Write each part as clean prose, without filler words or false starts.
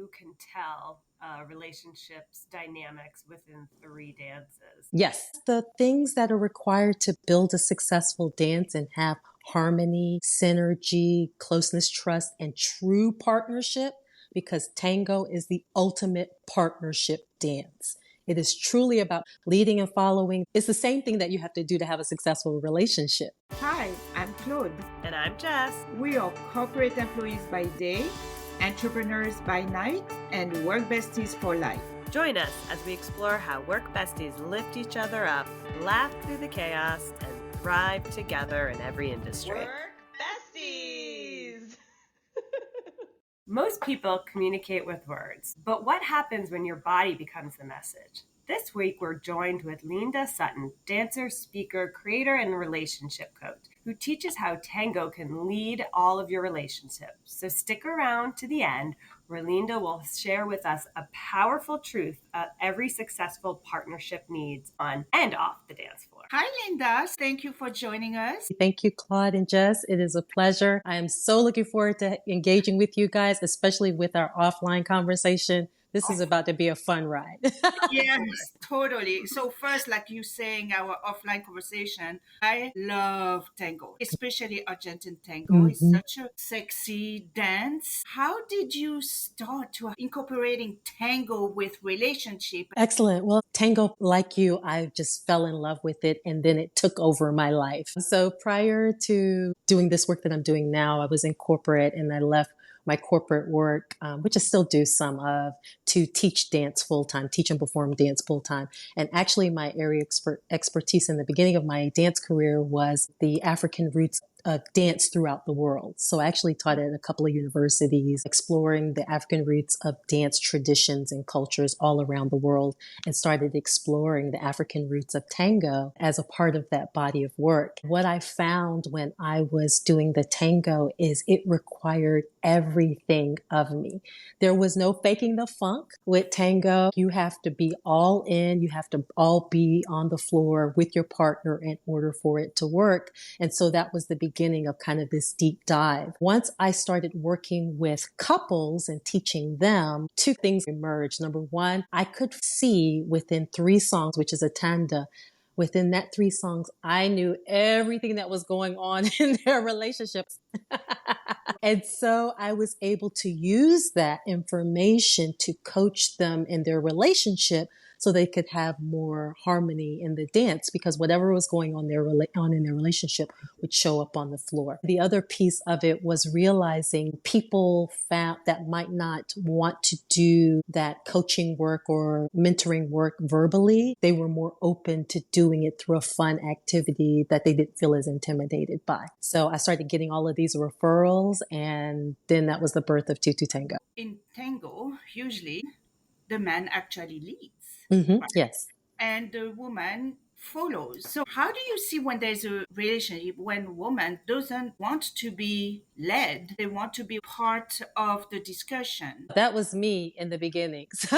you can tell relationships dynamics within 3 dances. Yes, the things that are required to build a successful dance and have harmony, synergy, closeness, trust, and true partnership, because tango is the ultimate partnership dance. It is truly about leading and following. It's the same thing that you have to do to have a successful relationship. Hi, I'm Claude. And I'm Jess. We are corporate employees by day, entrepreneurs by night, and work besties for life. Join us as we explore how work besties lift each other up, laugh through the chaos, and thrive together in every industry. Work besties! Most people communicate with words, but what happens when your body becomes the message? This week, we're joined with Linda Sutton, dancer, speaker, creator, and relationship coach, who teaches how tango can lead all of your relationships. So stick around to the end, where Linda will share with us a powerful truth every successful partnership needs on and off the dance floor. Hi, Linda. Thank you for joining us. Thank you, Claude and Jess. It is a pleasure. I am so looking forward to engaging with you guys, especially with our offline conversation. This is about to be a fun ride. Yes, totally. So first, like you saying, our offline conversation, I love tango, especially Argentine tango. It's such a sexy dance. How did you start to incorporating tango with relationship? Excellent. Well, tango, like you, I just fell in love with it and then it took over my life. So prior to doing this work that I'm doing now, I was in corporate and I left my corporate work, which I still do some of, to teach dance full-time, teach and perform dance full-time. And actually my area expertise in the beginning of my dance career was the African roots of dance throughout the world. So I actually taught at a couple of universities, exploring the African roots of dance traditions and cultures all around the world, and started exploring the African roots of tango as a part of that body of work. What I found when I was doing the tango is it required everything of me. There was no faking the funk with tango. You have to be all in. You have to all be on the floor with your partner in order for it to work. And so that was the beginning of kind of this deep dive. Once I started working with couples and teaching them, two things emerged. Number one, I could see within 3 songs, which is a tanda, within that 3 songs, I knew everything that was going on in their relationships. And so I was able to use that information to coach them in their relationship so they could have more harmony in the dance, because whatever was going on in their relationship would show up on the floor. The other piece of it was realizing people found that might not want to do that coaching work or mentoring work verbally. They were more open to doing it through a fun activity that they didn't feel as intimidated by. So I started getting all of these referrals, and then that was the birth of Tutu Tango. In tango, usually the man actually leads. Mm-hmm. Right? Yes. And the woman follows. So how do you see when there's a relationship when woman doesn't want to be led, they want to be part of the discussion? That was me in the beginning. So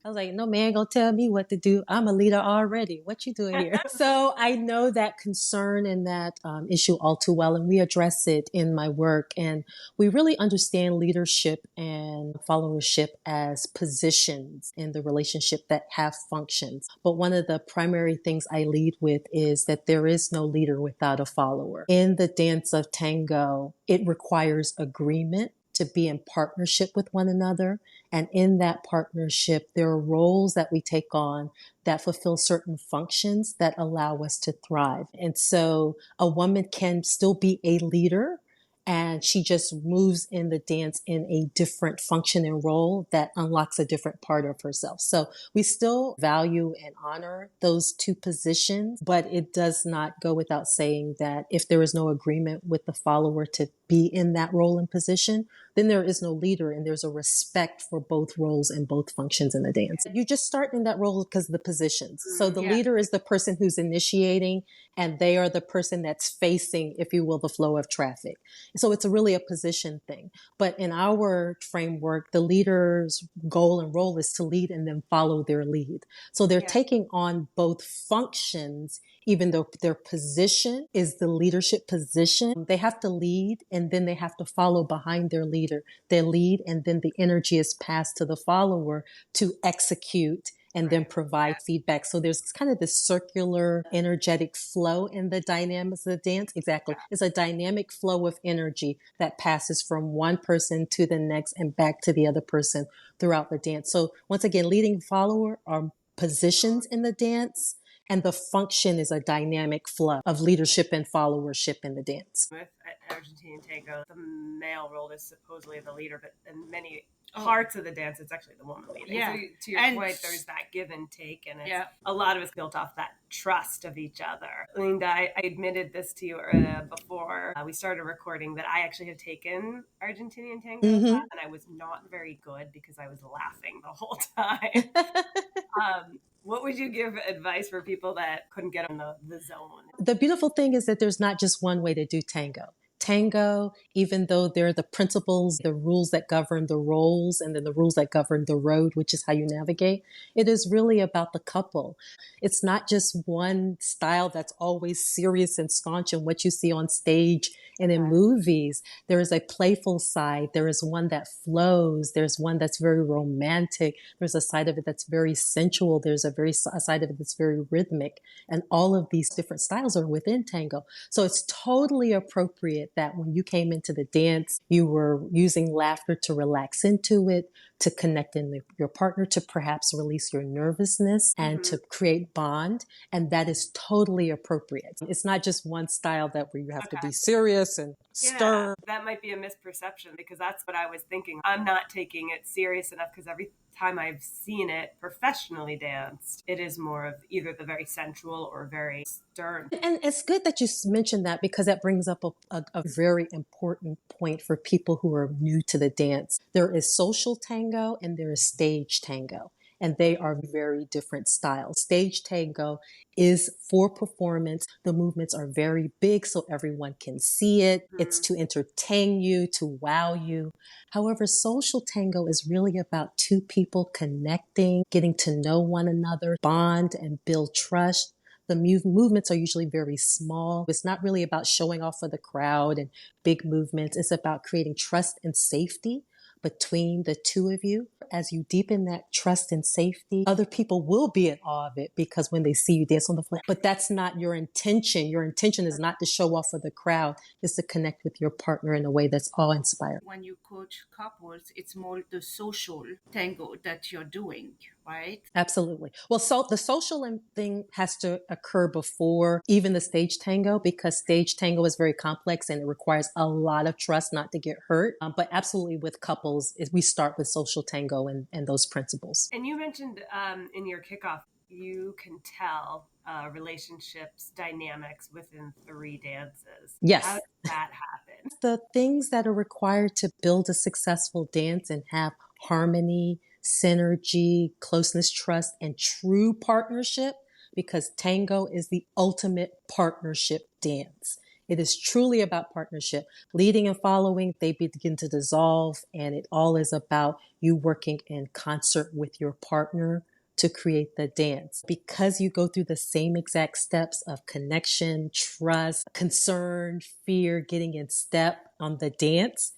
I was like, no man gonna tell me what to do. I'm a leader already. What you doing here? So I know that concern and that issue all too well. And we address it in my work. And we really understand leadership and followership as positions in the relationship that have functions. But one of the primary things I lead with is that there is no leader without a follower. In the dance of tango, it requires agreement to be in partnership with one another. And in that partnership, there are roles that we take on that fulfill certain functions that allow us to thrive. And so a woman can still be a leader, and she just moves in the dance in a different function and role that unlocks a different part of herself. So we still value and honor those two positions, but it does not go without saying that if there is no agreement with the follower to be in that role and position, then there is no leader, and there's a respect for both roles and both functions in the dance. You just start in that role because of the positions. So the leader is the person who's initiating, and they are the person that's facing, if you will, the flow of traffic. So it's really a position thing. But in our framework, the leader's goal and role is to lead and then follow their lead. So they're taking on both functions even though their position is the leadership position. They have to lead and then they have to follow behind their leader. They lead and then the energy is passed to the follower to execute and then provide feedback. So there's kind of this circular energetic flow in the dynamics of the dance. Exactly. It's a dynamic flow of energy that passes from one person to the next and back to the other person throughout the dance. So once again, leading follower are positions in the dance, and the function is a dynamic flow of leadership and followership in the dance. With Argentine tango, the male role is supposedly the leader, but in many parts of the dance, it's actually the woman leading. Yeah. So to your point, there's that give and take, and it's, a lot of it's built off that trust of each other. Linda, I admitted this to you before we started recording that I actually have taken Argentinian tango class, and I was not very good because I was laughing the whole time. What would you give advice for people that couldn't get in the zone? The beautiful thing is that there's not just one way to do tango. Tango, even though there are the principles, the rules that govern the roles, and then the rules that govern the road, which is how you navigate, it is really about the couple. It's not just one style that's always serious and staunch and what you see on stage and in movies. There is a playful side. There is one that flows. There's one that's very romantic. There's a side of it that's very sensual. There's a side of it that's very rhythmic. And all of these different styles are within tango. So it's totally appropriate that when you came into the dance, you were using laughter to relax into it, to connect in your partner, to perhaps release your nervousness and to create bond. And that is totally appropriate. It's not just one style that where you have to be serious and stern. That might be a misperception because that's what I was thinking. I'm not taking it serious enough because every time I've seen it professionally danced, it is more of either the very sensual or very stern. And it's good that you mentioned that because that brings up a very important point for people who are new to the dance. There is social tango and there is stage tango. And they are very different styles. Stage tango is for performance. The movements are very big so everyone can see it. It's to entertain you, to wow you. However, social tango is really about two people connecting, getting to know one another, bond and build trust. The movements are usually very small. It's not really about showing off for the crowd and big movements. It's about creating trust and safety between the two of you. As you deepen that trust and safety, other people will be in awe of it because when they see you dance on the floor, but that's not your intention. Your intention is not to show off for the crowd. It's to connect with your partner in a way that's awe-inspiring. When you coach couples, it's more the social tango that you're doing, right? Absolutely. Well, so the social thing has to occur before even the stage tango because stage tango is very complex and it requires a lot of trust not to get hurt. But absolutely with couples, we start with social tango and those principles. And you mentioned in your kickoff, you can tell relationships dynamics within 3 dances. Yes. How does that happen? The things that are required to build a successful dance and have harmony, synergy, closeness, trust, and true partnership, because tango is the ultimate partnership dance. It is truly about partnership. Leading and following, they begin to dissolve, and it all is about you working in concert with your partner to create the dance. Because you go through the same exact steps of connection, trust, concern, fear, getting in step on the dance,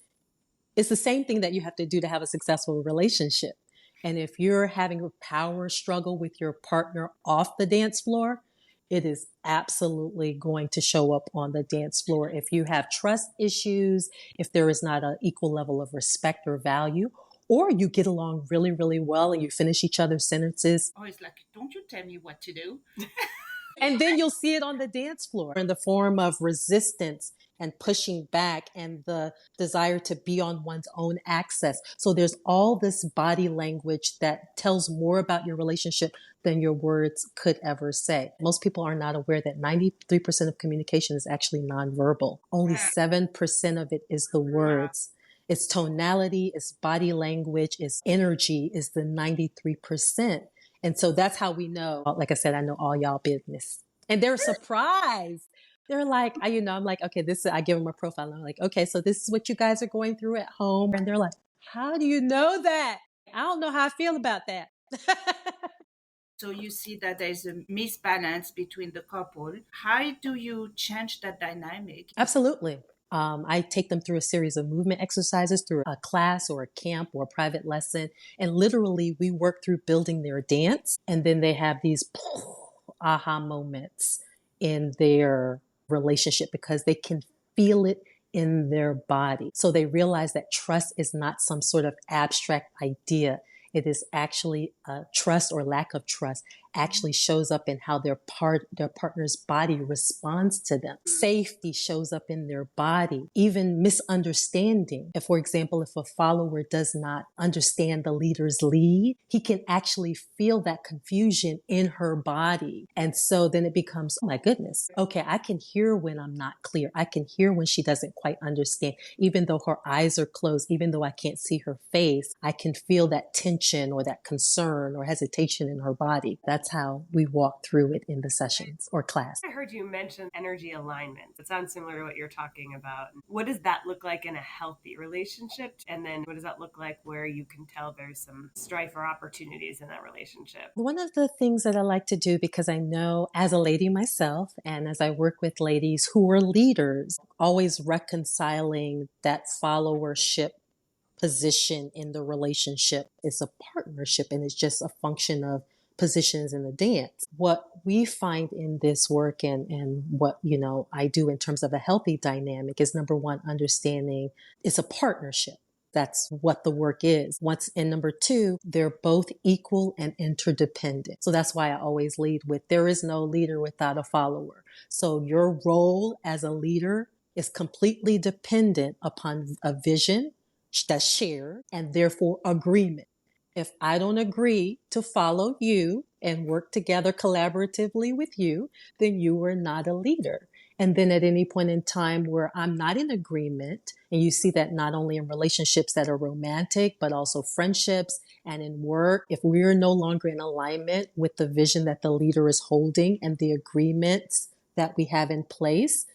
it's the same thing that you have to do to have a successful relationship. And if you're having a power struggle with your partner off the dance floor, it is absolutely going to show up on the dance floor. If you have trust issues, if there is not an equal level of respect or value, or you get along really, really well and you finish each other's sentences. Oh, it's like, don't you tell me what to do. And then you'll see it on the dance floor in the form of resistance and pushing back and the desire to be on one's own axis. So there's all this body language that tells more about your relationship than your words could ever say. Most people are not aware that 93% of communication is actually nonverbal. Only 7% of it is the words. It's tonality, it's body language, it's energy is the 93%. And so that's how we know, like I said, I know all y'all business. And they're surprised. They're like, I'm like, okay, I give them a profile. And I'm like, okay, so this is what you guys are going through at home. And they're like, how do you know that? I don't know how I feel about that. So you see that there's a misbalance between the couple. How do you change that dynamic? Absolutely. I take them through a series of movement exercises through a class or a camp or a private lesson. And literally, we work through building their dance. And then they have these aha moments in their relationship because they can feel it in their body. So they realize that trust is not some sort of abstract idea. It is actually trust or lack of trust actually shows up in how their partner's body responds to them. Safety shows up in their body. Even misunderstanding. If, for example, if a follower does not understand the leader's lead, he can actually feel that confusion in her body. And so then it becomes, oh my goodness, okay, I can hear when I'm not clear. I can hear when she doesn't quite understand. Even though her eyes are closed, even though I can't see her face, I can feel that tension or that concern or hesitation in her body. That's how we walk through it in the sessions or class. I heard you mention energy alignment. It sounds similar to what you're talking about. What does that look like in a healthy relationship? And then what does that look like where you can tell there's some strife or opportunities in that relationship? One of the things that I like to do, because I know as a lady myself, and as I work with ladies who are leaders, always reconciling that followership position in the relationship. It's a partnership and it's just a function of positions in the dance. What we find in this work and what, I do in terms of a healthy dynamic is, number one, understanding it's a partnership. That's what the work is. And number two, they're both equal and interdependent. So that's why I always lead with, there is no leader without a follower. So your role as a leader is completely dependent upon a vision that's shared and therefore agreement. If I don't agree to follow you and work together collaboratively with you, then you are not a leader. And then at any point in time where I'm not in agreement, and you see that not only in relationships that are romantic, but also friendships and in work, if we are no longer in alignment with the vision that the leader is holding and the agreements that we have in place,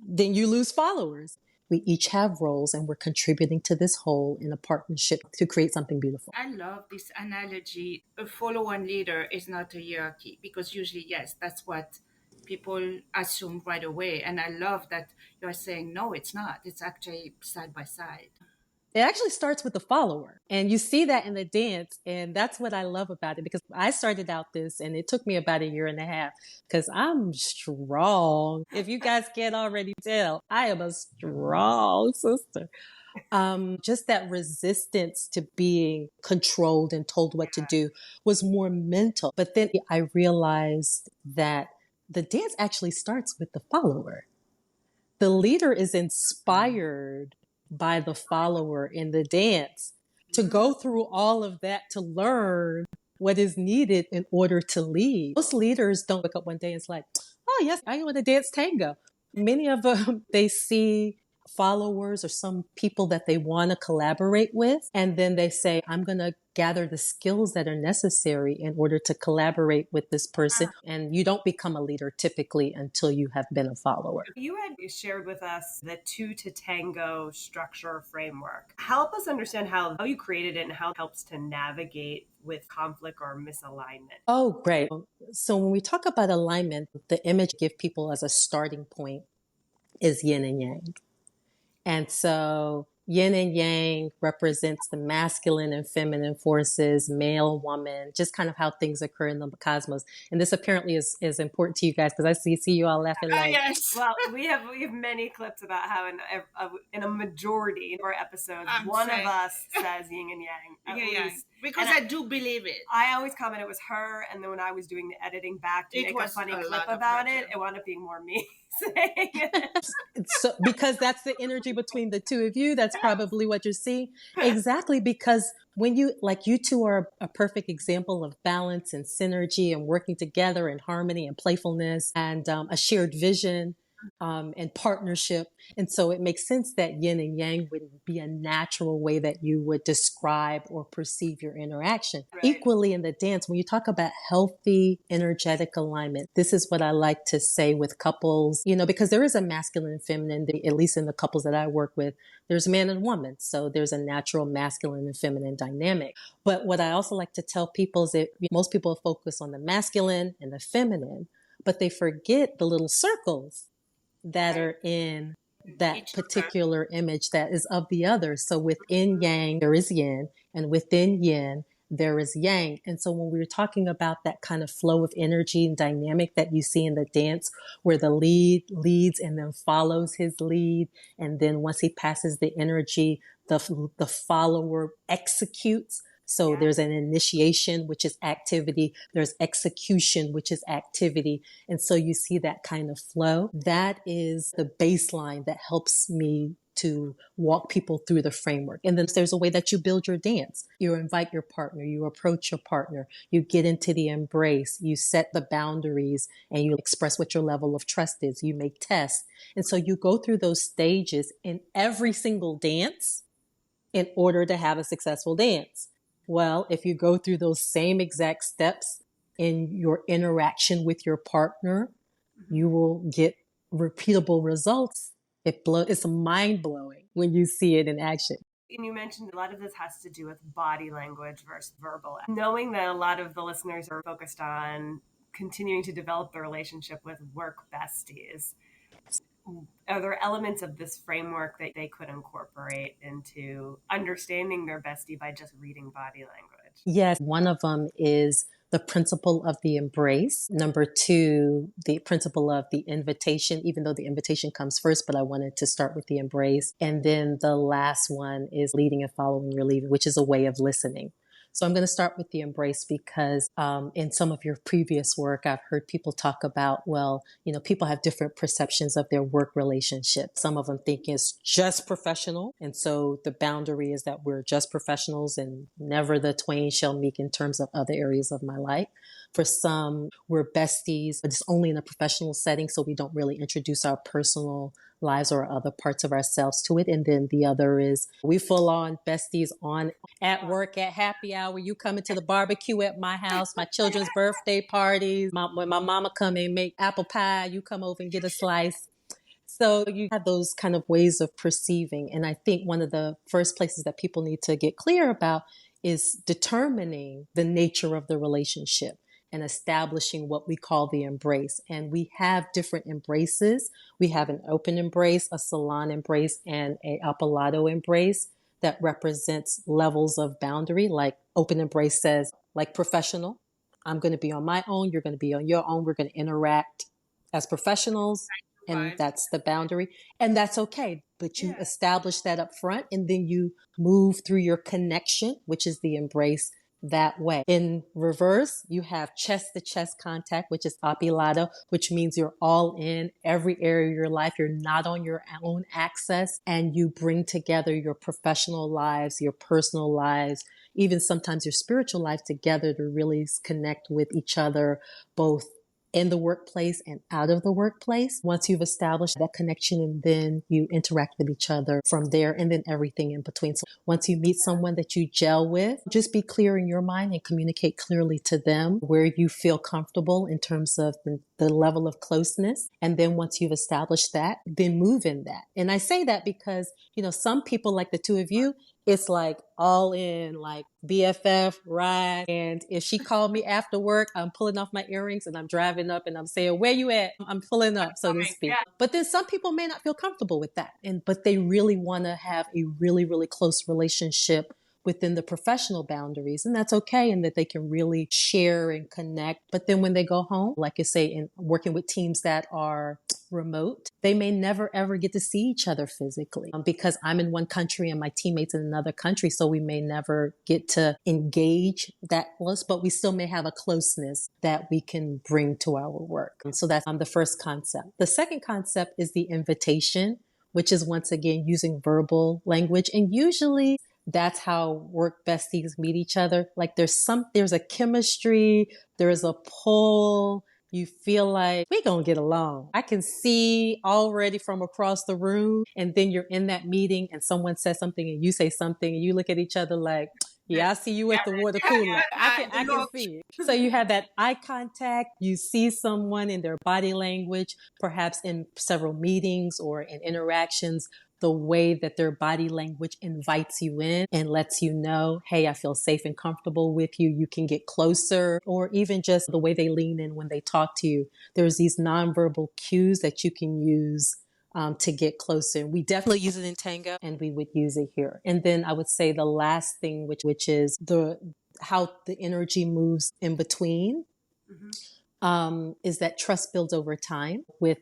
then you lose followers. We each have roles and we're contributing to this whole in a partnership to create something beautiful. I love this analogy. A follower and leader is not a hierarchy, because usually, yes, that's what people assume right away. And I love that you're saying, no, it's not. It's actually side by side. It actually starts with the follower. And you see that in the dance. And that's what I love about it, because I started out this and it took me about 1.5 years because I'm strong. If you guys can't already tell, I am a strong sister. Just that resistance to being controlled and told what to do was more mental. But then I realized that the dance actually starts with the follower. The leader is inspired by the follower in the dance to go through all of that to learn what is needed in order to lead. Most leaders don't wake up one day and it's like, oh yes, I want to dance tango. Many of them, they see followers or some people that they want to collaborate with. And then they say, I'm going to gather the skills that are necessary in order to collaborate with this person. And you don't become a leader typically until you have been a follower. You had shared with us the 2 to Tango structure framework. Help us understand how you created it and how it helps to navigate with conflict or misalignment. Oh, great. So when we talk about alignment, the image I give people as a starting point is yin and yang. And so yin and yang represents the masculine and feminine forces, male, woman, just kind of how things occur in the cosmos. And this apparently is important to you guys because I see you all laughing like. Yes. Well, we have many clips about how in a majority of our episodes, one of us says yin and yang. Yeah. Because I do believe it. I always comment it was her, and then when I was doing the editing back to make a funny clip about it wound up being more me saying it. So, because that's the energy between the two of you, that's probably what you're seeing. Exactly, because when you two are a perfect example of balance and synergy and working together in harmony and playfulness and a shared vision. and partnership. And so it makes sense that yin and yang would be a natural way that you would describe or perceive your interaction. Right. Equally in the dance, when you talk about healthy, energetic alignment, this is what I like to say with couples, because there is a masculine and feminine, at least in the couples that I work with, there's man and woman. So there's a natural masculine and feminine dynamic. But what I also like to tell people is that most people focus on the masculine and the feminine, but they forget the little circles that are in that particular image that is of the other. So within yang, there is yin, and within yin, there is yang. And so when we were talking about that kind of flow of energy and dynamic that you see in the dance, where the lead leads and then follows his lead, and then once he passes the energy, the follower executes. So there's an initiation, which is activity. There's execution, which is activity. And so you see that kind of flow. That is the baseline that helps me to walk people through the framework. And then there's a way that you build your dance. You invite your partner, you approach your partner, you get into the embrace, you set the boundaries, and you express what your level of trust is. You make tests. And so you go through those stages in every single dance in order to have a successful dance. Well, if you go through those same exact steps in your interaction with your partner, you will get repeatable results. It's mind-blowing when you see it in action. And you mentioned a lot of this has to do with body language versus verbal. Knowing that a lot of the listeners are focused on continuing to develop the relationship with work besties, are there elements of this framework that they could incorporate into understanding their bestie by just reading body language? Yes. One of them is the principle of the embrace. Number two, the principle of the invitation, even though the invitation comes first, but I wanted to start with the embrace. And then the last one is leading and following your lead, which is a way of listening. So I'm going to start with the embrace because in some of your previous work, I've heard people talk about, people have different perceptions of their work relationship. Some of them think it's just professional. And so the boundary is that we're just professionals and never the twain shall meet in terms of other areas of my life. For some, we're besties, but it's only in a professional setting. So we don't really introduce our personal lives or other parts of ourselves to it. And then the other is we full on besties on at work, at happy hour. You coming to the barbecue at my house, my children's birthday parties. When my mama come and make apple pie, you come over and get a slice. So you have those kind of ways of perceiving. And I think one of the first places that people need to get clear about is determining the nature of the relationship and establishing what we call the embrace. And we have different embraces. We have an open embrace, a salon embrace, and a apolado embrace that represents levels of boundary. Like open embrace says, like professional, I'm going to be on my own. You're going to be on your own. We're going to interact as professionals. And that's the boundary. And that's okay. But you establish that up front and then you move through your connection, which is the embrace that way. In reverse, you have chest to chest contact, which is apilado, which means you're all in every area of your life. You're not on your own access and you bring together your professional lives, your personal lives, even sometimes your spiritual life together to really connect with each other, both in the workplace and out of the workplace. Once you've established that connection and then you interact with each other from there and then everything in between. So once you meet someone that you gel with, just be clear in your mind and communicate clearly to them where you feel comfortable in terms of the level of closeness. And then once you've established that, then move in that. And I say that because, some people like the two of you, it's like all in, like BFF, ride. And if she called me after work, I'm pulling off my earrings and I'm driving up and I'm saying, where you at? I'm pulling up, so to speak. Yeah. But then some people may not feel comfortable with that. But they really want to have a really, really close relationship within the professional boundaries. And that's okay. And that they can really share and connect. But then when they go home, like you say, in working with teams that are remote, they may never ever get to see each other physically because I'm in one country and my teammates in another country. So we may never get to engage that close, but we still may have a closeness that we can bring to our work. So that's the first concept. The second concept is the invitation, which is once again using verbal language. And usually that's how work besties meet each other. Like there's a chemistry, there is a pull, You feel like we're going to get along. I can see already from across the room. And then you're in that meeting and someone says something and you say something and you look at each other like, yeah, I see you at the water cooler. I can see it. So you have that eye contact. You see someone in their body language, perhaps in several meetings or in interactions, the way that their body language invites you in and lets you know, hey, I feel safe and comfortable with you. You can get closer, or even just the way they lean in when they talk to you. There's these nonverbal cues that you can use to get closer. We definitely use it in Tango, and we would use it here. And then I would say the last thing, which is how the energy moves in between, is that trust builds over time with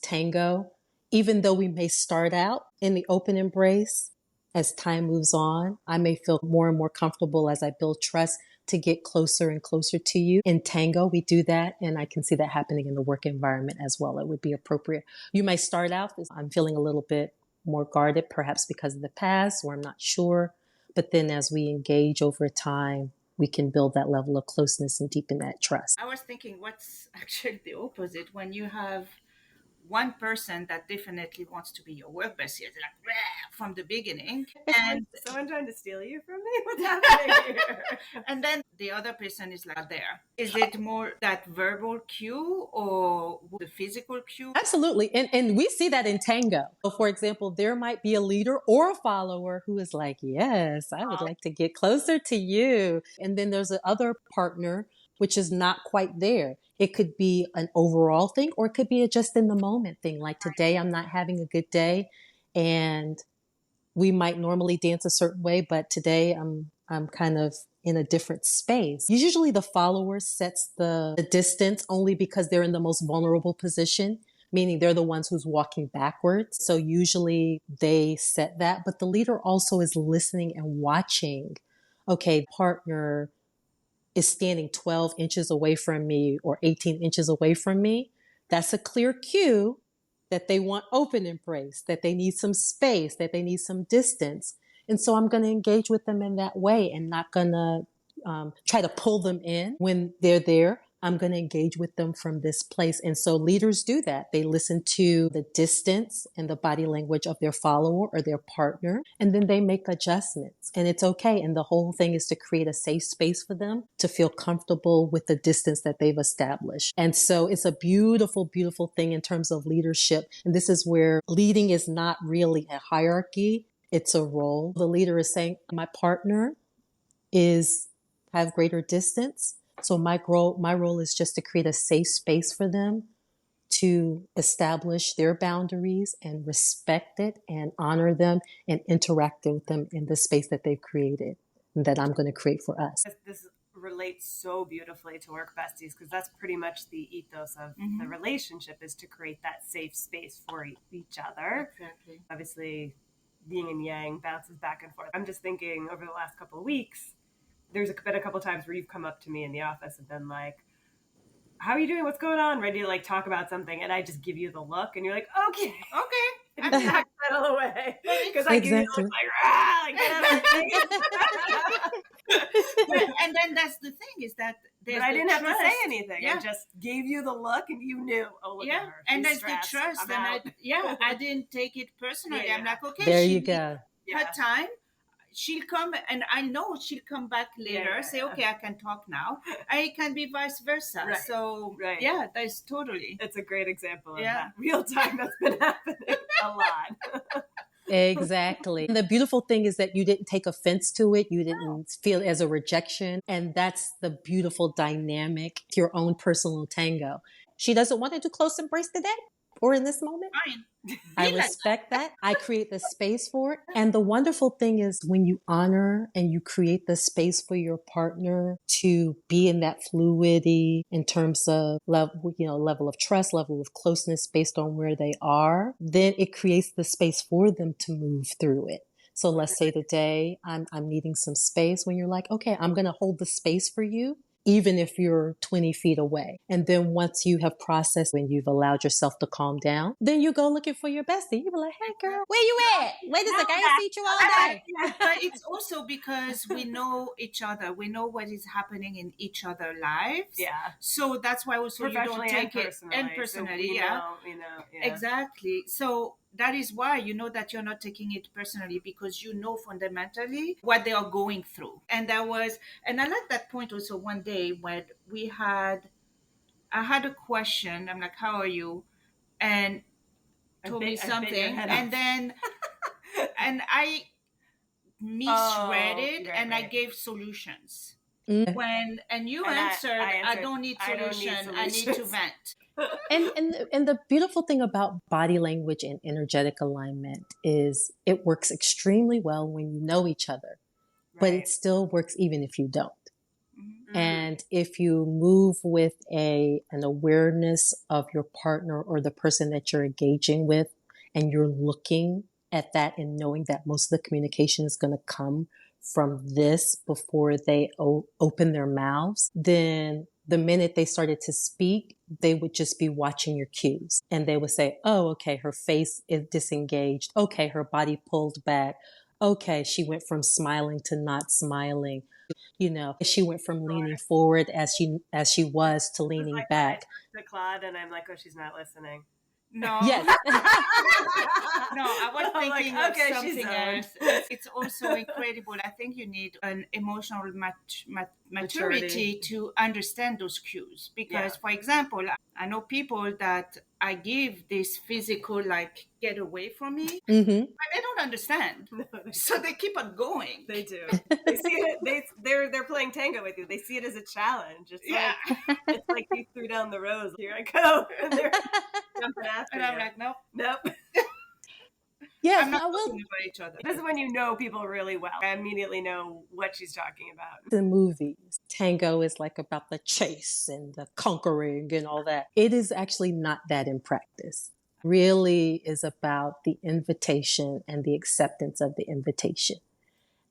Tango. Even though we may start out in the open embrace, as time moves on, I may feel more and more comfortable as I build trust to get closer and closer to you. In Tango, we do that, and I can see that happening in the work environment as well. It would be appropriate. You may start out as I'm feeling a little bit more guarded, perhaps because of the past, or I'm not sure. But then as we engage over time, we can build that level of closeness and deepen that trust. I was thinking, what's actually the opposite when you have one person that definitely wants to be your work bestie, like from the beginning, and someone trying to steal you from me? What's happening here? And then the other person is like there. Is it more that verbal cue or the physical cue? Absolutely. And we see that in Tango. So for example, there might be a leader or a follower who is like, yes, I would like to get closer to you. And then there's another partner which is not quite there. It could be an overall thing, or it could be a just in the moment thing. Like today, I'm not having a good day, and we might normally dance a certain way, but today I'm kind of in a different space. Usually the follower sets the distance only because they're in the most vulnerable position, meaning they're the ones who's walking backwards. So usually they set that, but the leader also is listening and watching. Okay, partner is standing 12 inches away from me or 18 inches away from me. That's a clear cue that they want open embrace, that they need some space, that they need some distance. And so I'm going to engage with them in that way and not going to try to pull them in when they're there. I'm going to engage with them from this place. And so leaders do that. They listen to the distance and the body language of their follower or their partner, and then they make adjustments. And it's okay. And the whole thing is to create a safe space for them to feel comfortable with the distance that they've established. And so it's a beautiful, beautiful thing in terms of leadership. And this is where leading is not really a hierarchy. It's a role. The leader is saying, my partner is have greater distance. So my role is just to create a safe space for them to establish their boundaries and respect it and honor them and interact with them in the space that they've created and that I'm going to create for us. This relates so beautifully to Work Besties because that's pretty much the ethos of the relationship, is to create that safe space for each other. Exactly. Obviously, yin and yang bounces back and forth. I'm just thinking over the last couple of weeks, there's been a couple of times where you've come up to me in the office and been like, how are you doing? What's going on? Ready to like talk about something. And I just give you the look and you're like, okay. And back settle away. Because I give you the look like, rah, like and then that's the thing is that but I didn't have to say anything. I just gave you the look and you knew, oh, look at her. And She's that's stressed. the trust. And I didn't take it personally. I'm like, okay, there you go. Her time. She'll come, and I know she'll come back later, say, okay, I can talk now. I can be vice versa. Right. So, yeah, that's totally. It's a great example of that real time that's been happening a lot. Exactly. And the beautiful thing is that you didn't take offense to it. You didn't feel it as a rejection. And that's the beautiful dynamic, your own personal tango. She doesn't want to do close embrace today or in this moment. Fine. I respect that. I create the space for it. And the wonderful thing is when you honor and you create the space for your partner to be in that fluidity in terms of level of trust, level of closeness based on where they are, then it creates the space for them to move through it. So let's say today I'm needing some space when you're like, okay, I'm going to hold the space for you even if you're 20 feet away. And then once you have processed and you've allowed yourself to calm down, then you go looking for your bestie. You be like, hey girl, where you at? Wait a second, I ain't seen you all day. But it's also because we know each other. We know what is happening in each other's lives. Yeah. So that's why also you don't take it and personally. So yeah. Yeah. Exactly. So that is why you know that you're not taking it personally, because you know fundamentally what they are going through. And I like that point also one day when I had a question. I'm like, how are you? And told me something. And then, and I misread it and I gave solutions. And you answered, I don't need solution. I need to vent. And the beautiful thing about body language and energetic alignment is it works extremely well when you know each other, but it still works even if you don't. Mm-hmm. And if you move with an awareness of your partner or the person that you're engaging with, and you're looking at that and knowing that most of the communication is going to come from this before they open their mouths, then the minute they started to speak, they would just be watching your cues. And they would say, oh, okay, her face is disengaged. Okay, her body pulled back. Okay, she went from smiling to not smiling. You know, she went from leaning forward as she was to leaning back. To Claude, and I'm like, oh, she's not listening. No. Yes. No, I was thinking of something else. It's also incredible. I think you need an emotional maturity to understand those cues. Because, for example, I know people that I give this physical, like, get away from me, but they don't understand. So they keep on going. They do. They see it. They're playing Tango with you. They see it as a challenge. It's like you threw down the rose. Here I go. And they're jumping after and I'm like, nope. Yes, I'm not talking about each other. This is when you know people really well. I immediately know what she's talking about. The movies, Tango is like about the chase and the conquering and all that. It is actually not that in practice. Really is about the invitation and the acceptance of the invitation.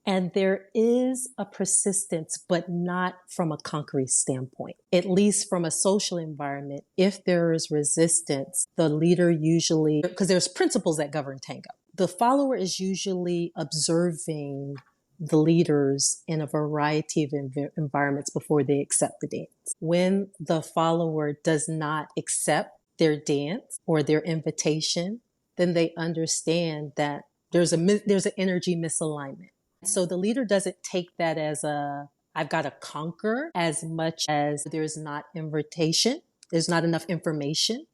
And there is a persistence, but not from a conquering standpoint. At least from a social environment, if there is resistance, the leader usually, because there's principles that govern Tango. The follower is usually observing the leaders in a variety of environments before they accept the dance. When the follower does not accept their dance or their invitation, then they understand that there's an energy misalignment. So the leader doesn't take that as I've got to conquer, as much as there's not invitation, there's not enough information,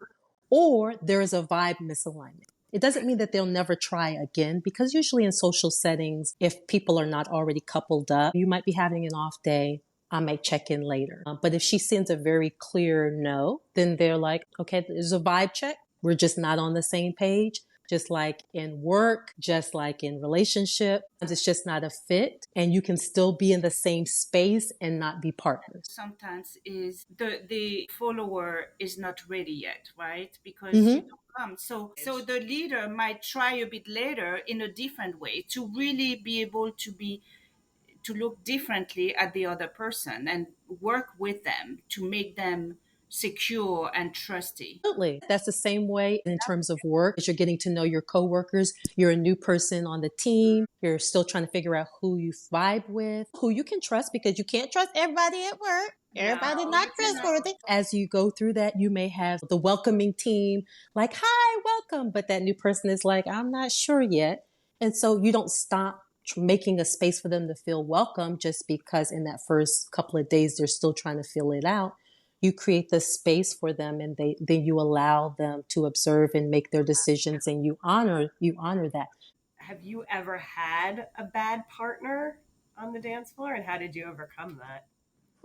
or there is a vibe misalignment. It doesn't mean that they'll never try again, because usually in social settings, if people are not already coupled up, you might be having an off day. I might check in later. But if she sends a very clear no, then they're like, okay, there's a vibe check. We're just not on the same page. Just like in work, just like in relationship, it's just not a fit, and you can still be in the same space and not be partners. Sometimes is the follower is not ready yet, right? Because you don't come. So the leader might try a bit later in a different way to really be able to look differently at the other person and work with them to make them secure and trusty. Absolutely. That's the same way in terms of work. As you're getting to know your coworkers, you're a new person on the team. You're still trying to figure out who you vibe with, who you can trust, because you can't trust everybody at work. Everybody not trustworthy. As you go through that, you may have the welcoming team like, hi, welcome. But that new person is like, I'm not sure yet. And so you don't stop making a space for them to feel welcome just because in that first couple of days, they're still trying to feel it out. You create the space for them, and then you allow them to observe and make their decisions, and you honor that. Have you ever had a bad partner on the dance floor, and how did you overcome that?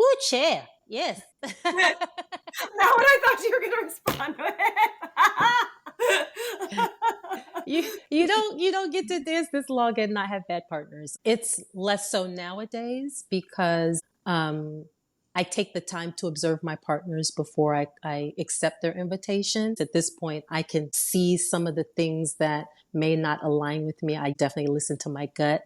Ooh, chair. Yes. Not what I thought you were going to respond with. You don't get to dance this long and not have bad partners. It's less so nowadays because I take the time to observe my partners before I accept their invitations. At this point, I can see some of the things that may not align with me. I definitely listen to my gut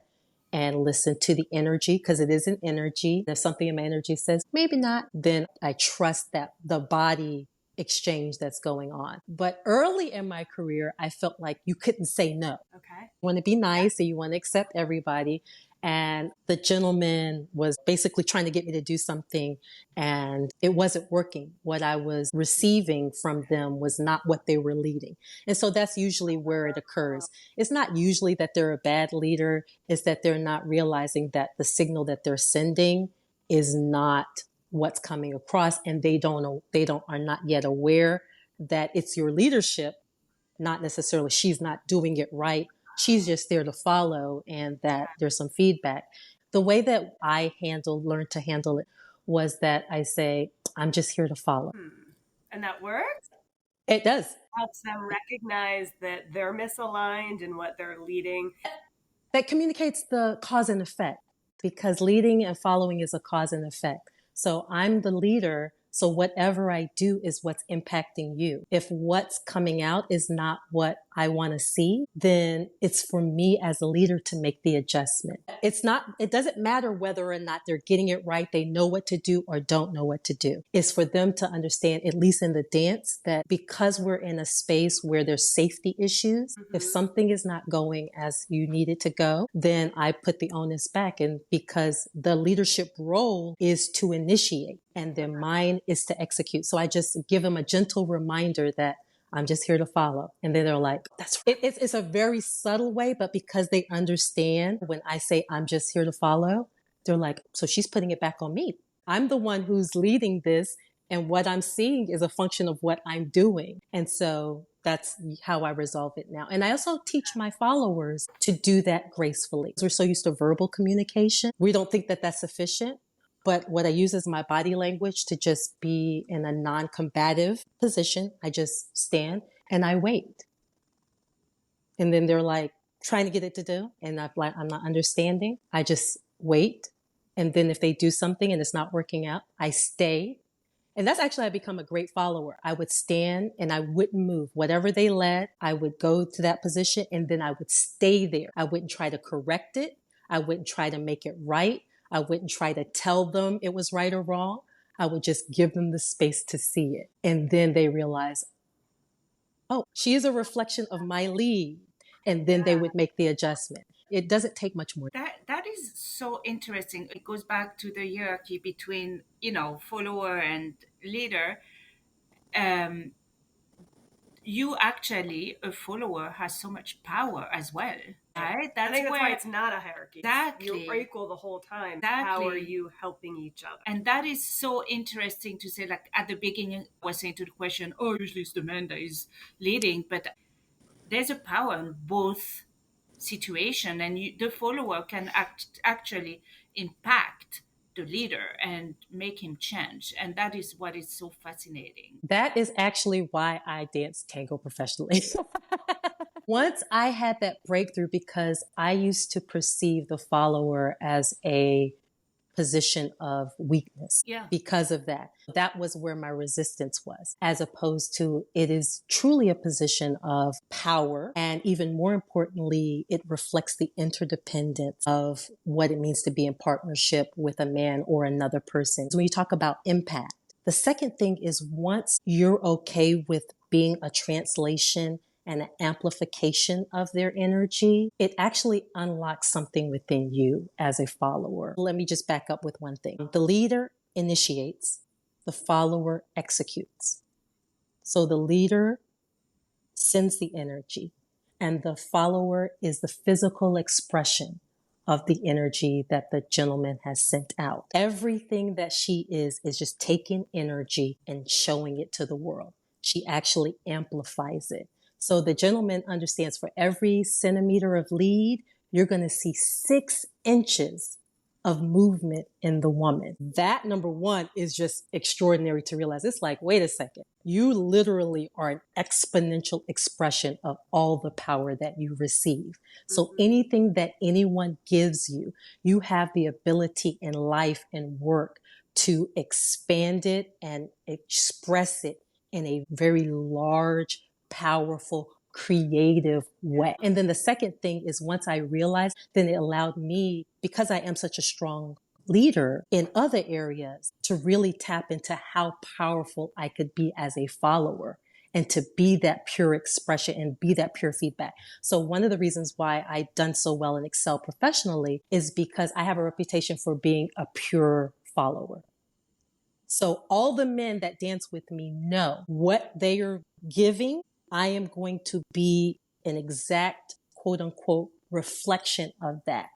and listen to the energy, because it is an energy. If something in my energy says, maybe not, then I trust that the body exchange that's going on. But early in my career, I felt like you couldn't say no. Okay. You want to be nice and you want to accept everybody. And the gentleman was basically trying to get me to do something, and it wasn't working. What I was receiving from them was not what they were leading. And so that's usually where it occurs. It's not usually that they're a bad leader. It's that they're not realizing that the signal that they're sending is not what's coming across, and they are not yet aware that it's your leadership, not necessarily she's not doing it right. She's just there to follow, and that there's some feedback. The way that I learned to handle it was that I say, I'm just here to follow. And that works? It does. Helps them recognize that they're misaligned in what they're leading. That communicates the cause and effect, because leading and following is a cause and effect. So I'm the leader. So whatever I do is what's impacting you. If what's coming out is not what I want to see, then it's for me as a leader to make the adjustment. It doesn't matter whether or not they're getting it right. They know what to do or don't know what to do. It's for them to understand, at least in the dance, that because we're in a space where there's safety issues, if something is not going as you need it to go, then I put the onus back. And because the leadership role is to initiate, and then mine is to execute. So I just give them a gentle reminder that I'm just here to follow. And then they're like, that's right. It's a very subtle way, but because they understand when I say I'm just here to follow, they're like, so she's putting it back on me. I'm the one who's leading this, and what I'm seeing is a function of what I'm doing. And so that's how I resolve it now. And I also teach my followers to do that gracefully. We're so used to verbal communication. We don't think that that's sufficient. But what I use is my body language to just be in a non-combative position. I just stand and I wait. And then they're like trying to get it to do. And I'm not understanding. I just wait. And then if they do something and it's not working out, I stay. And that's actually, I become a great follower. I would stand and I wouldn't move. Whatever they led, I would go to that position and then I would stay there. I wouldn't try to correct it. I wouldn't try to make it right. I wouldn't try to tell them it was right or wrong. I would just give them the space to see it. And then they realize, oh, she is a reflection of my lead. And then they would make the adjustment. It doesn't take much more. That is so interesting. It goes back to the hierarchy between, follower and leader. You actually, a follower has so much power as well, right? I think that's why it's not a hierarchy. Exactly. You're equal the whole time. Exactly. How are you helping each other? And that is so interesting to say, like at the beginning, I was saying to the question, oh, usually it's the man that is leading, but there's a power in both situation, and the follower can actually impact the leader and make him change. And that is what is so fascinating. That is actually why I dance tango professionally. Once I had that breakthrough, because I used to perceive the follower as a position of weakness. Yeah. Because of that. That was where my resistance was, as opposed to it is truly a position of power. And even more importantly, it reflects the interdependence of what it means to be in partnership with a man or another person. So when you talk about impact, the second thing is, once you're okay with being a translation and an amplification of their energy, it actually unlocks something within you as a follower. Let me just back up with one thing. The leader initiates, the follower executes. So the leader sends the energy, and the follower is the physical expression of the energy that the gentleman has sent out. Everything that she is just taking energy and showing it to the world. She actually amplifies it. So the gentleman understands, for every centimeter of lead, you're going to see 6 inches of movement in the woman. That, number one, is just extraordinary to realize. It's like, wait a second. You literally are an exponential expression of all the power that you receive. So anything that anyone gives you, you have the ability in life and work to expand it and express it in a very large, powerful, creative way. And then the second thing is once I realized, then it allowed me, because I am such a strong leader in other areas, to really tap into how powerful I could be as a follower and to be that pure expression and be that pure feedback. So one of the reasons why I've done so well and excel professionally is because I have a reputation for being a pure follower. So all the men that dance with me know what they are giving. I am going to be an exact quote unquote reflection of that.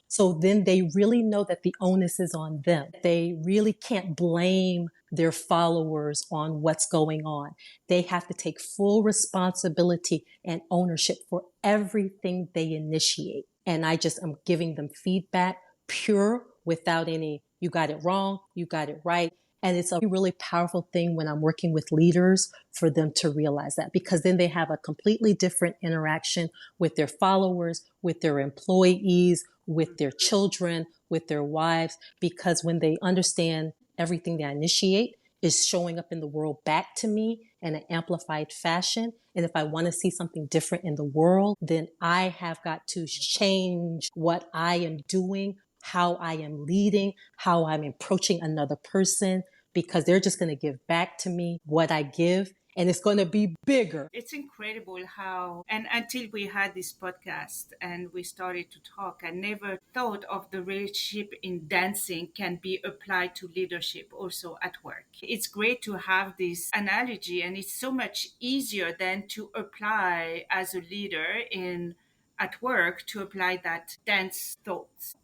So then they really know that the onus is on them. They really can't blame their followers on what's going on. They have to take full responsibility and ownership for everything they initiate. And I just am giving them feedback, pure, without any, you got it wrong, you got it right. And it's a really powerful thing when I'm working with leaders for them to realize that, because then they have a completely different interaction with their followers, with their employees, with their children, with their wives, because when they understand everything they initiate is showing up in the world back to me in an amplified fashion. And if I want to see something different in the world, then I have got to change what I am doing, how I am leading, how I'm approaching another person, because they're just going to give back to me what I give. And it's going to be bigger. It's incredible how, and until we had this podcast and we started to talk, I never thought of the relationship in dancing can be applied to leadership also at work. It's great to have this analogy, and it's so much easier than to apply as a leader in at work to apply that dance thoughts.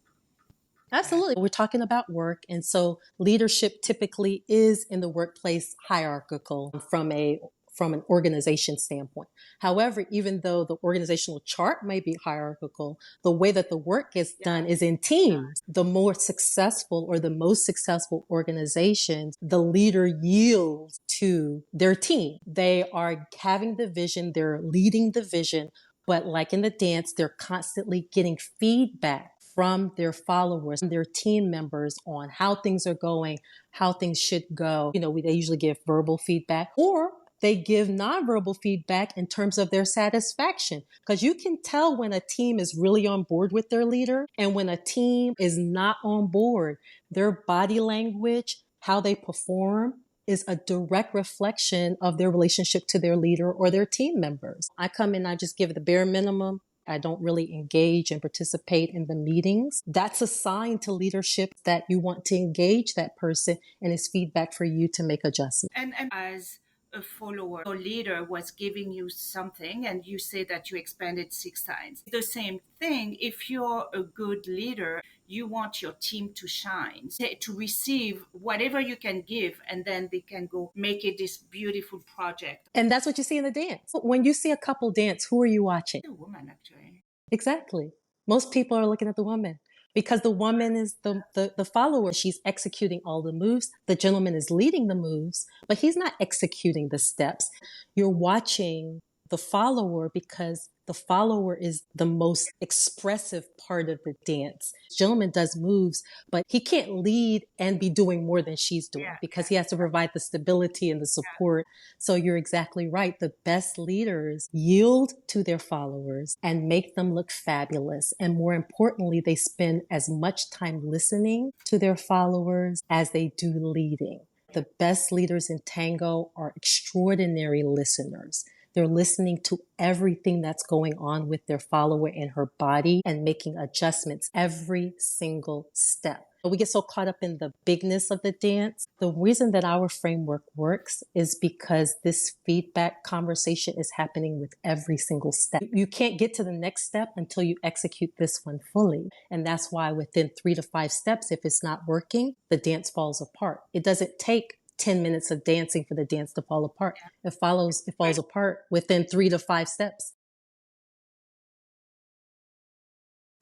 Absolutely. We're talking about work. And so leadership typically is in the workplace hierarchical from an organization standpoint. However, even though the organizational chart may be hierarchical, the way that the work gets done is in teams. The more successful or the most successful organizations, the leader yields to their team. They are having the vision, they're leading the vision, but like in the dance, they're constantly getting feedback from their followers, their team members on how things are going, how things should go. They usually give verbal feedback, or they give nonverbal feedback in terms of their satisfaction. Because you can tell when a team is really on board with their leader and when a team is not on board. Their body language, how they perform, is a direct reflection of their relationship to their leader or their team members. I come in, I just give the bare minimum. I don't really engage and participate in the meetings. That's a sign to leadership that you want to engage that person, and it's feedback for you to make adjustments. And as a follower or leader was giving you something and you say that you expanded 6 times. The same thing, if you're a good leader, you want your team to shine, to receive whatever you can give, and then they can go make it this beautiful project. And that's what you see in the dance. When you see a couple dance, who are you watching? The woman, actually. Exactly. Most people are looking at the woman, because the woman is the follower. She's executing all the moves. The gentleman is leading the moves, but he's not executing the steps. You're watching the follower because the follower is the most expressive part of the dance. The gentleman does moves, but he can't lead and be doing more than she's doing because he has to provide the stability and the support. So you're exactly right. The best leaders yield to their followers and make them look fabulous. And more importantly, they spend as much time listening to their followers as they do leading. The best leaders in Tango are extraordinary listeners. They're listening to everything that's going on with their follower in her body and making adjustments every single step. We get so caught up in the bigness of the dance. The reason that our framework works is because this feedback conversation is happening with every single step. You can't get to the next step until you execute this one fully. And that's why within 3 to 5 steps, if it's not working, the dance falls apart. It doesn't take 10 minutes of dancing for the dance to fall apart. It falls apart within 3 to 5 steps.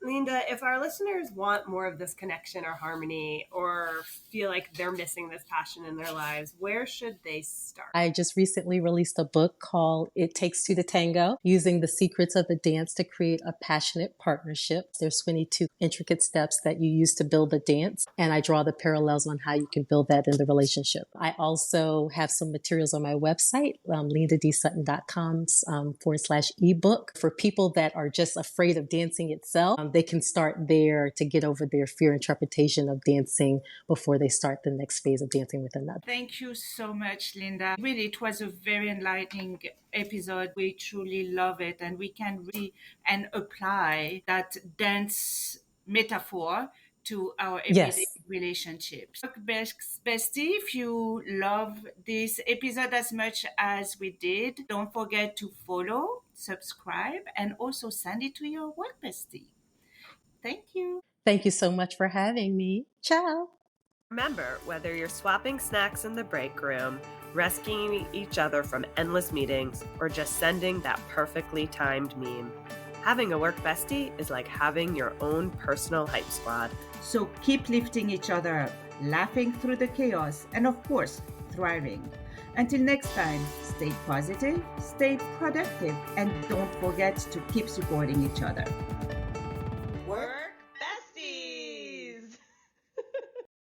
Linda, if our listeners want more of this connection or harmony or feel like they're missing this passion in their lives, where should they start? I just recently released a book called It Takes Two to Tango, using the secrets of the dance to create a passionate partnership. There's 22 intricate steps that you use to build a dance, and I draw the parallels on how you can build that in the relationship. I also have some materials on my website, lindadsutton.com /ebook. For people that are just afraid of dancing itself, they can start there to get over their fear and trepidation of dancing before they start the next phase of dancing with another. Thank you so much, Linda. Really, it was a very enlightening episode. We truly love it, and we can really and apply that dance metaphor to our everyday relationships. Work Bestie, if you love this episode as much as we did, don't forget to follow, subscribe, and also send it to your work bestie. Thank you. Thank you so much for having me. Ciao. Remember, whether you're swapping snacks in the break room, rescuing each other from endless meetings, or just sending that perfectly timed meme, having a work bestie is like having your own personal hype squad. So keep lifting each other up, laughing through the chaos, and of course, thriving. Until next time, stay positive, stay productive, and don't forget to keep supporting each other.